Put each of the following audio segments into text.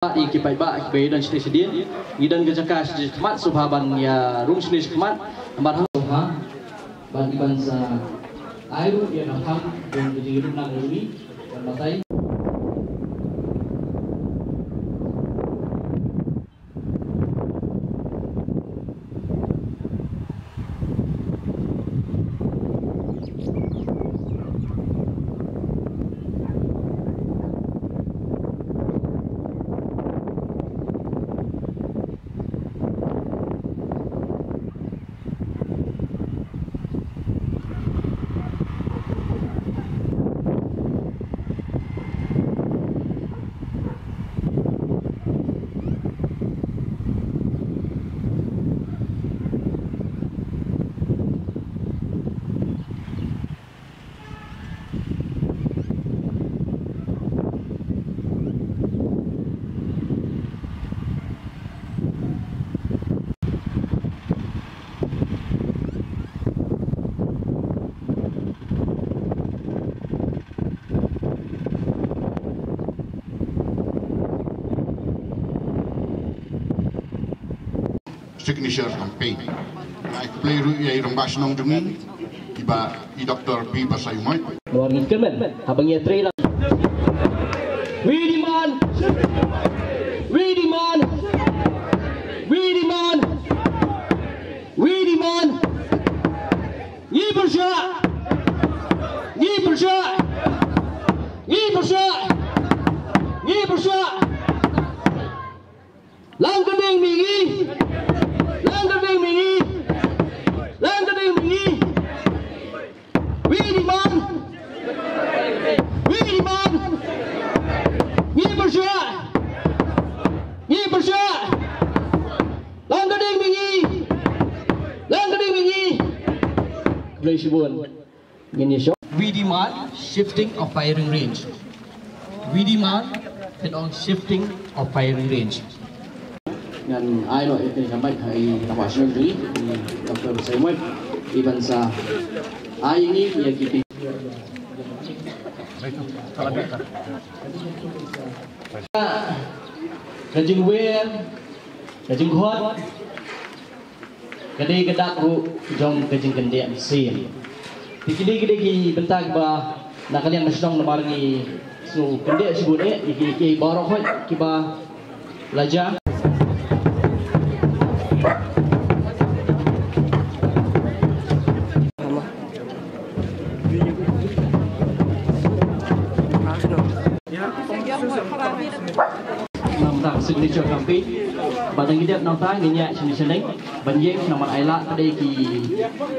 Ikipai ba ikipai dan sini sedih idan kejakas kemat subhaban ya rum sini kemat ambar ha ban iban sa ayu ya nakam dan kejirum nang lumi dan matai signature campaign. Naik pelayu yang rembas nong demi iba i Dr. P Basayumoy. luar ngikemen habang ya trailer. We demand, we demand, we demand, we demand. Ni bersya, ni bersya, ni bersya, ni bersya. Lang kedeng mingi. We demand shifting of firing range. We demand shifting of firing range. Ngan ai lo itu sampai hari nawasan dulu Dr. Basayumoy iban sa ai ini ya kita kajing wer kajing hot kadai kedak ru jong kajing kendek sim dikidi ki bentag ba nakalian nasdong namarni so kendek sibune iki barok hot kiba laja signature campaign badang gidap nang tang nya sini banjeng nama aila tadi ki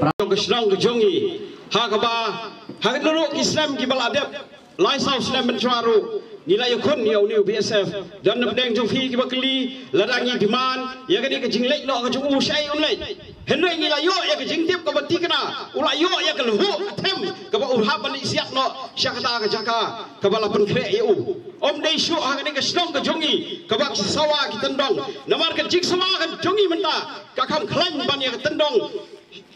prang kesnang kejongi hakaba hagnuru Islam ki baladep laisau Islam bencaru nilai kun ya uni BSF dan nabdeng jongfi ki bakli ladangi diman ya gadi ke jinglek lo ke jungu syai unlai henry nilai yo ya ke jingtip ke bati kena ula yo ya ke luhu tem ke ba urha ban isiak no syakata ke jaka ke balapan kre eu om dei syu ha gadi ke snong ke jongi ke bak sawa ki tendong namar ke jik sawa ke jongi menta ka kham khlan ban ya ke tendong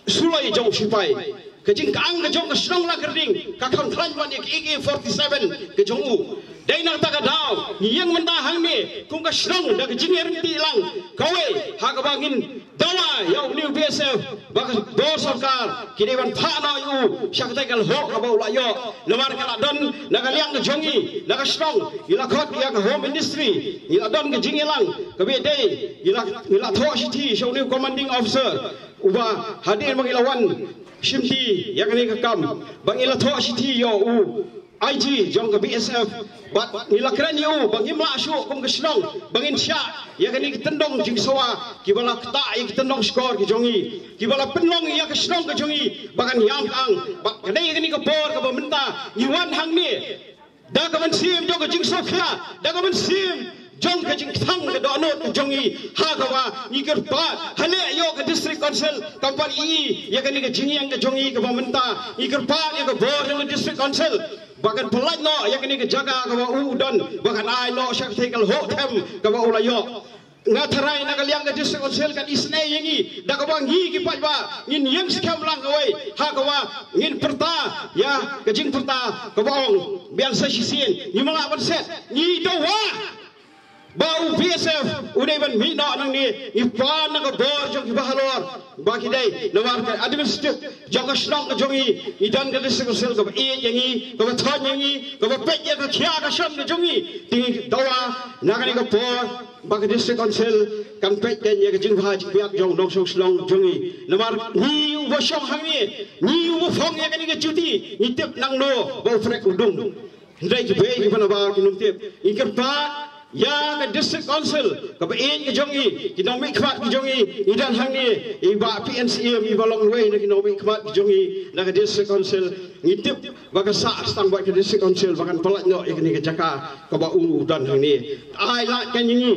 sulai jong sipai kejing kaang kejong kesnong la kerding kakam klan ban ek AK-47 kejong u dai nang ta kadau yang mentahang ni kung kesnong da kejing erinti lang kawe ha ka bangin dawa ya new BSF bak bor sarkar kidewan pha na yu syaktai kal ho ka bau la yo lemar kala don nagaliang kejongi na kesnong ila khot ya ka home ministry ila don kejing lang kabe dai ila tho city show new commanding officer uba hadir mengilawan Shimti yang ini kekam bang ila tho city yo u IG jong ke BSF bat ila kran yo bang imla syu kum kesnong bang insya yang ini ketendong jing sawa ki bala kta yang ketendong skor ki jongi ki bala penlong ya kesnong ke jongi bagan yang ang bak kadai ini ke bor ke pemerintah niwan hang ni da ka man sim jong ke jing sofia da ka man sim jong ke jing thang ke dono ke jongi ha ka wa ni ker pa hale yo ke district council company i ya ke ni ke jing yang ke jongi ke pemerintah ni ker pa ya ke bor ke district council bahkan pelaj no ya ke ni ke jaga ke wa udon bahkan ai no syak tekal ho them ke wa ulayo ngatarai nakaliang ke district council kan isne yangi da ka bang hi ki pa ba ngin yang skam lang away ha ka wa ngin perta ya ke jing perta ke bong biar sa sisin ni mga set ni do wa bau BSF udah ban mi no nang ni ipan nang bor jong bahalor bagi dai nawar ka administrative jong snong ka jongi idan ka district council ka e yangi ka thon yangi ka pet ya ka khia ka sham ka jongi ti dawa nagani ka bor bagi district council kan pet kan ya ka jing bha jing biak jong dong song slong jongi nawar ni u sham hang ni u phong ya ka ni ka cuti ni tip nang no bau frek udung ndai ke be ki bana ba ki num tip ikan pa ya ke district council ke bein ke jongi ekonomi khmat ke jongi idan hang ni iba PNCM iba long way na ekonomi khmat ke jongi na ke district council ngitip baga sa stang ba ke district council bakan pelak no ikni ke jaka ke ba dan hang ni ai la kan ni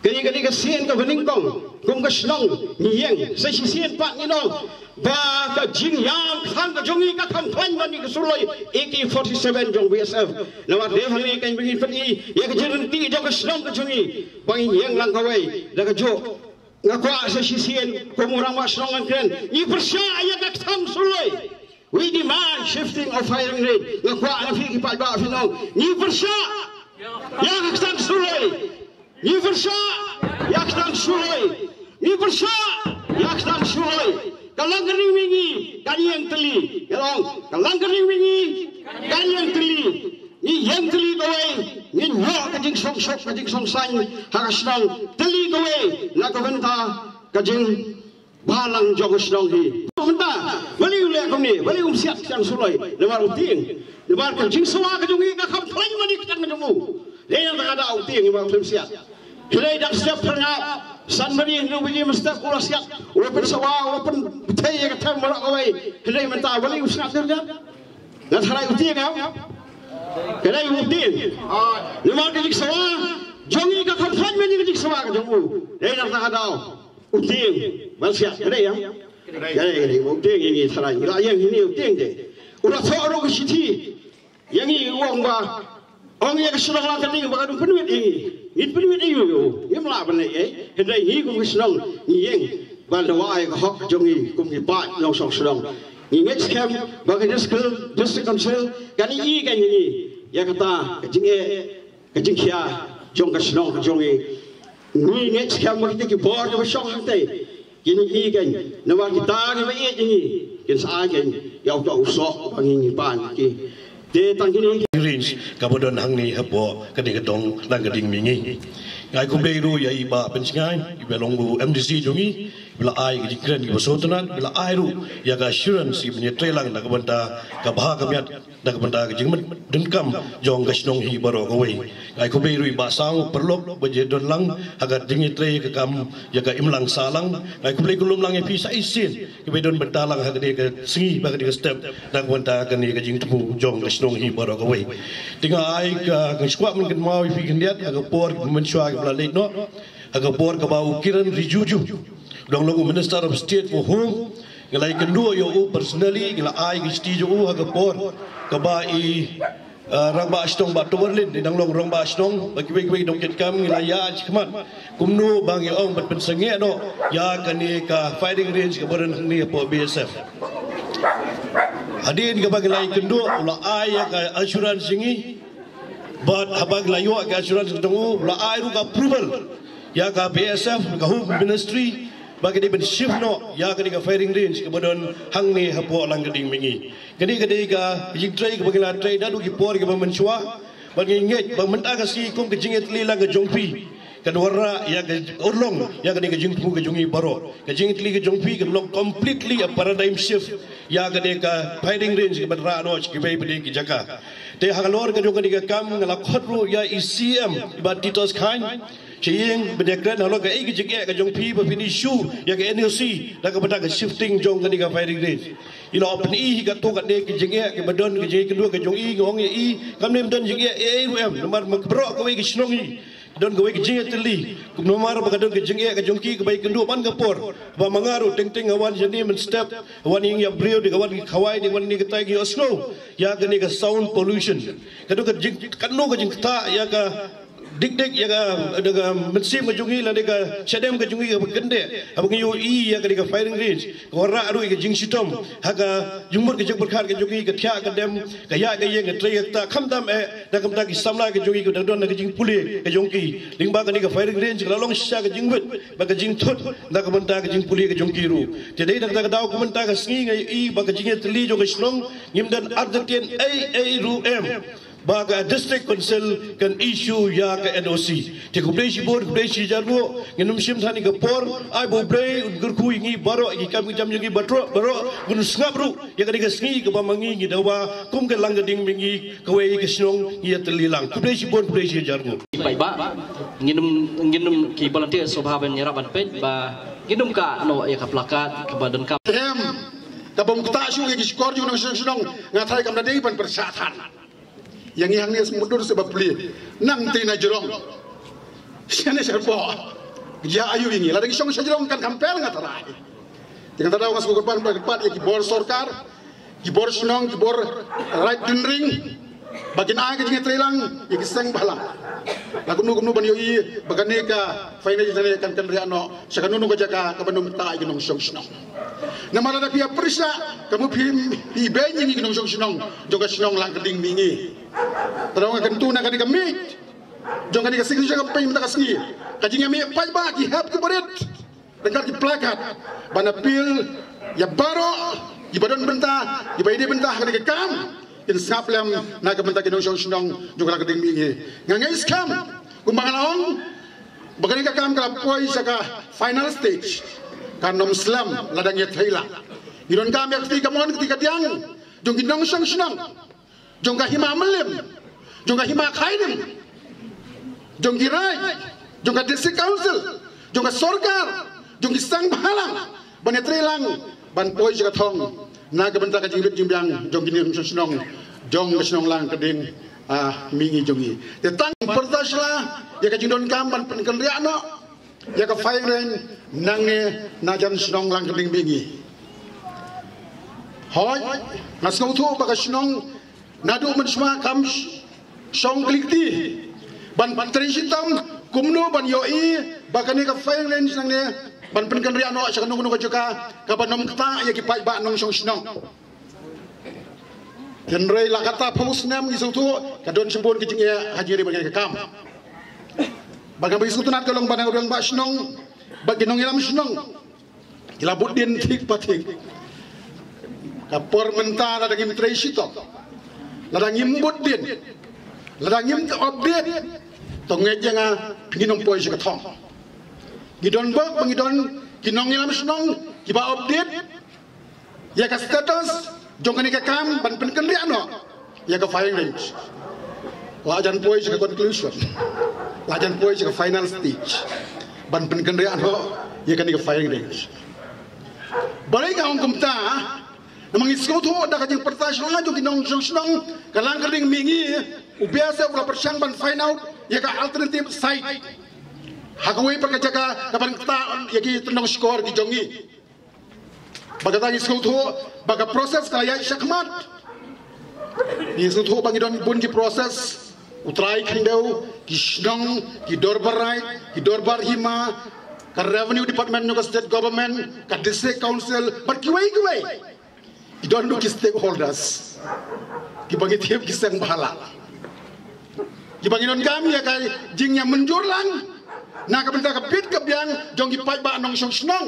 kini ke sien ke beningkong kum ke snong ni yang sai sien pak ni nong ba ka jing yang khang ka jongi ka kham thwan mani ka suloi AK47 jong BSF lawa de hang ni kan begin pati ya ka jiran ti jong ka snong ka jongi bang yang lang ka wei da ka jo ngakwa sa sien ko murang wa snong kan ni persya ya ka kham suloi we demand shifting of firing rate ngakwa na fi ki pa ba fi nong ni persya ya ka kham suloi ni persya ya ka kham suloi ni persya ya ka kham suloi kalang kering wingi kani yang teli kalong kalang kering wingi kani yang teli ni yang teli kowe ni nyok kajing song kajing song san hakasnang teli kowe na ko benta kajing balang jog snong hi benta bali ule kom ni bali siap siang sulai lebar uting lebar kajing sawa kajungi ka kham thlai mani kajang kamu le yang tak ada uting ba siap kira dak siap pernah san mari nu biji mesti kula siap walaupun sawa walaupun betai ka tham marak kawai kedai menta bali usnat dia na tharai uti ka kedai uti ni ma dik sawa jongi ka khan mani dik sawa ka jongu dei na ta dau uti bal siap kedai ya kedai uti ni tharai la yang ni uti de ura thoro ka siti yang ni wong ba ong ya ka sulang la ka ding ba ka penuit ini it penuit iyo im la ban nei kedai hi kum sulang ni yang ban da wai ka hok jongi kum ni ba long song sulang ni next camp ba ka district council kan i kan ni ya kata kajing khia jong ka sulang ka jongi ni next camp ba ki board ba song hang tai kini i kan na wa kita ni ba i ni kin sa kan ya to usok bang ni ban ki de tang kini range kabodon hang ni hapo kading kadong lang kading mingi ngai ko beru ya iba pensingai iba longu MDC jongi bila ai ki kren ki bosotanan bila ai ru ya ga assurance ibni trelang da kabanta ka bha kamiat da kabanta ka jingmen denkam jong ga snong hi baro ko wei ngai ko beru iba sang perlok beje don lang agar dingi tre ka kam ya ga imlang salang ngai ko kulum lang e pi sa isin ki bedon bentalang ha ka singi ba ka step da kabanta ka ni ka jing tu jong ga snong hi baro ko wei tinga ai ka squad min kan mau fi kan diat aga por men shwa bla le no aga por ka bau kiran rijuju dong logo minister of state for home ngalai kendua yo personally ngala ai gisti jo aga por ka ba i rang ba stong ba towerlin dang long rong ba stong bagi bagi dong ket kam ngala ya khmat kumnu bang yo ong bat pensenge no ya kani ka fighting range ka boran ni po BSF hadin ka bagi lai kendua ula ai ka assurance singi but habag layo ka assurance dong ula ai ru ka approval ya ka BSF ka home ministry bagi dia ben shift no ya ka firing range ka bodon hang ni hapo lang gading mingi kani ka jing tray ka bagila tray dadu ki por ka menchua bagi nget bang menta ka si kum ka jinget lila ka jongpi kan warra ya ka urlong ya ka jing tu ka jongi baro ka jinget li ka jongpi ka long completely a paradigm shift ya ka firing range ka badra no ki bai pedi ki jaka te hagalor ka jong ka kam ngala khotru ya ECM ba titos khan Cing berdekatan kalau ke igi jengke ke jong pi bapini shoe ya ke NLC dah kepada ke shifting jong ke firing range. Ilo open i ke to ke dek jengke ke badon ke jeng kedua ke jong i ngong i kami badon jengke ARM nomor makbro ke ke snongi don ke jengke teli nomor badon ke jengke ke jongki ke baik kedua man kapor ba mangaru ting awan jadi men step awan yang ya brio di awan khawai di awan ni ke tagi osno ya ke sound pollution kedua ke jeng kanu ke jeng ta ya ke dik ya ga mensim ke jungi la deka sedem ke jungi ke gende abang yo ya ga firing range ora aru ke jing sitom haga jumur ke jek berkhar ke jungi ke thya ke dem ke ya ke yeng ke trek ta khamdam da kamta ki samla ke jungi ke don ke jing puli ke jongki lingba ke firing range la long sha ke jing but ba ke jing thut da ke menta ke jing puli ke jongki ru te dei da daw ke menta ke sngi ngai i ba ke jing tli jo ke slong ngimdan ardetien ai ru em baga district council kan issue ya ke NOC te kublesi board kublesi jargo nginum sim thani ke por ai bo bre gurku ingi baro gi kam jam gi baro gun snabru ya ke sngi ke bamangi gi dawa kum ke langgading mingi ke wei ke snong ya telilang kublesi board kublesi jargo bai ba nginum ki volunteer sobhaban nyaraban pet ba nginum ka no ya ka plakat ke badan ka tabong ta syu gi skor ju no snong ngathai kam dei ban persatan yang ni semudur sebab beli nang tina jerong siane serpo ya ayu ini lagi song jerong kan kampel ngatarai dengan tadaw kas kurban berkepat ya kibor sorkar kibor senong kibor right ring bagin aga jinga trilang ya kisang balang lagu nu ban yoi bagane ka final jane kan riano sakanu ko jaka ka banum ta ginong song senong namara da pia perisa kamu pi benyi ginong song senong joga senong lang keding mingi tadaw nga kentu na kadika meet jong kadika sigli jaga pay mata kasngi kajinga mi pai ba ki hap ki boret dengar ki plakat bana pil ya baro di badon benta di bayde benta kadika kam in saplam na ka benta kinong song jong kadika ding mingi ngangai skam kumbangalong bagani ka kam kala poi saka final stage kanom slam ladang ya thaila iron kam ya ketika mon ketika tiang jong kinong song jong ka hima melim jong ka hima khaidim jong girai jong ka district council jong ka sorkar jong kisang bahalang ban trelang ban poi jaka thong na ka benta ka jingit jimbyang jong gini snong jong snong lang keding mingi jongi te tang pertasla ya ka jingdon kam ban pen riano ya ka firing range nangne na jan snong lang keding mingi hoy nasngau thu ba ka snong nadu menisma kam song klikti ban trisitam kumno ban yoi bakani ka firing range nangne ban penkan riano sakanu kuno joka ka banom kta ya ki pai ba nong song snong tenrei la kata pamusnam gi sutu ka don sembon ki jinge hajiri bagai ka kam bagai bagi sutu nat kalong banang urang ba snong bagi nong ilam snong ilabut din tik patik ka por mentara dagim trisitam ladang imbut din ladang im update tonge janga nginom poi ka thong gidon bak pangidon kinong ilam snong kiba update ya ka status jongani ka kam ban penken riano ya ka firing range lajan poi ka conclusion lajan poi ka final stage ban penken riano ya ka ni ka firing range balai ka ong kumta namang isko tu ada kajing pertasyon aja kinong senong kalang kering mingi ubiasa ulah persyang ban find out ya ka alternative site hakawai perkajaka kapan kita ya ki tenong skor ki jongi bagatang isko tu baga proses kaya syakmat isko tu bangidon bun ki proses utrai kandau ki senong ki dorbarai ki dorbar hima ka revenue department no state government ka district council but kiwai you don't know stakeholders dibagi tiap kisang bahala dibagi non kami ya kai jingnya menjurlang na ka benta ka pit ka biang jong pai ba nong song snong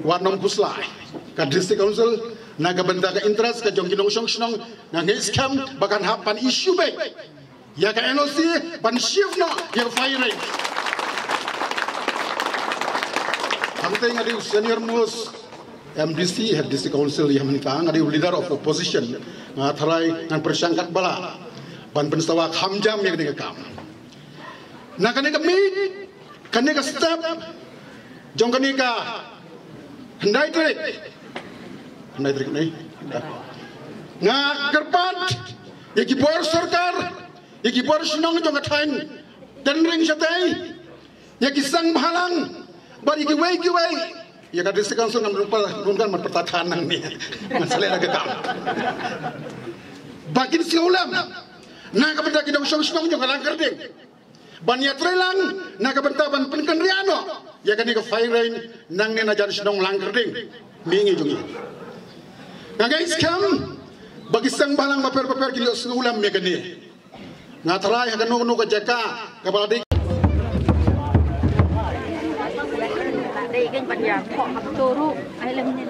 wa nong kuslai ka district council na ka benta ka interest ka jong kinong song snong na ngai scam bakan hapan issue be ya ka NOC ban shift no ya firing hamteng adi senior most MDC head district council yang menikah ada leader of opposition ngatai ngan persangkat bala ban penstawa hamjam yang dikam nah kanika mi kanika step jong kanika hendai trik ni nga kerpat ya kibor sarkar ya kibor senong jong katain dan ring satai ya kisang bahalang bari giwai ya kan district council ngam runkan pertahanan ni masalah lagi kam bakin seulam Na kabenta kidong song jong kalang kerding. Banya trelang na kabenta ban penkendriano. Ya kan ka fire rain nang ne na jar sinong lang kerding. Mingi jungi. Nga guys kam bagi sang balang paper kilo ulam me kani. Nga try ha kanu ka jaka kapala dik. Đây kênh bạn nhà họ học tô ru ai làm nên